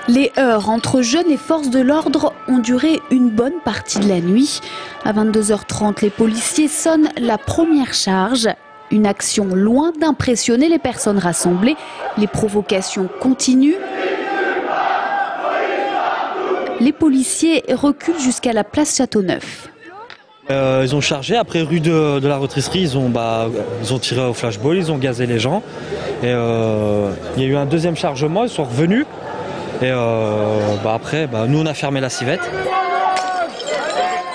Les heurts entre jeunes et forces de l'ordre ont duré une bonne partie de la nuit. À 22h30, les policiers sonnent la première charge. Une action loin d'impressionner les personnes rassemblées. Les provocations continuent. Les policiers reculent jusqu'à la place Châteauneuf. Ils ont chargé, après rue de la Retraiterie, ils ont tiré au flashball, ils ont gazé les gens. Et il y a eu un deuxième chargement, ils sont revenus. Et après, nous on a fermé la civette.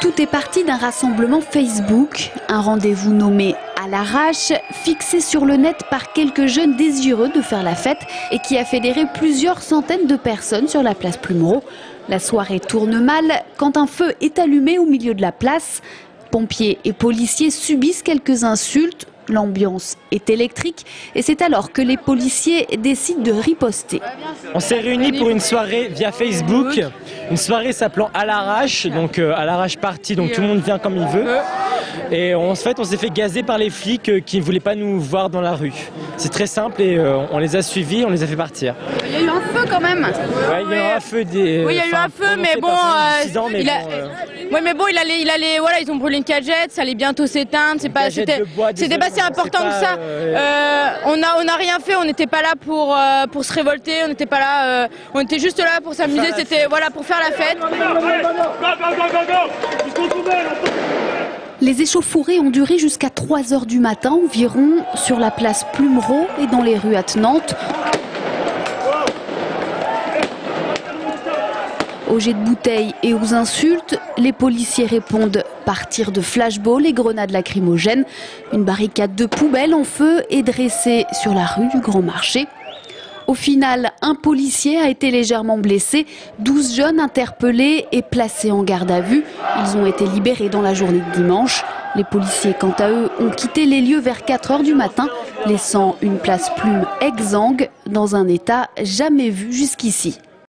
Tout est parti d'un rassemblement Facebook, un rendez-vous nommé à l'arrache, fixé sur le net par quelques jeunes désireux de faire la fête et qui a fédéré plusieurs centaines de personnes sur la place Plumereau. La soirée tourne mal quand un feu est allumé au milieu de la place. Pompiers et policiers subissent quelques insultes. L'ambiance est électrique et c'est alors que les policiers décident de riposter. On s'est réunis pour une soirée via Facebook, une soirée s'appelant à l'arrache, donc à l'arrache party, donc tout le monde vient comme il veut. Et on s'est fait gazer par les flics qui ne voulaient pas nous voir dans la rue. C'est très simple et on les a suivis, on les a fait partir. Il y a eu un feu quand même. Ouais, il y a eu un feu. Oui, il y a eu un feu, mais bon, voilà, ils ont brûlé une cagette, ça allait bientôt s'éteindre. C'était pas si important que ça. On n'a rien fait, on n'était pas là pour se révolter, on n'était pas là, on était juste là pour s'amuser, c'était voilà pour faire la fête. Les échauffourées ont duré jusqu'à 3 h du matin environ sur la place Plumereau et dans les rues attenantes. Aux jets de bouteilles et aux insultes, les policiers répondent par tir de flashball et grenades lacrymogènes. Une barricade de poubelles en feu est dressée sur la rue du Grand Marché. Au final, un policier a été légèrement blessé, 12 jeunes interpellés et placés en garde à vue. Ils ont été libérés dans la journée de dimanche. Les policiers, quant à eux, ont quitté les lieux vers 4 h du matin, laissant une place Plume exsangue dans un état jamais vu jusqu'ici.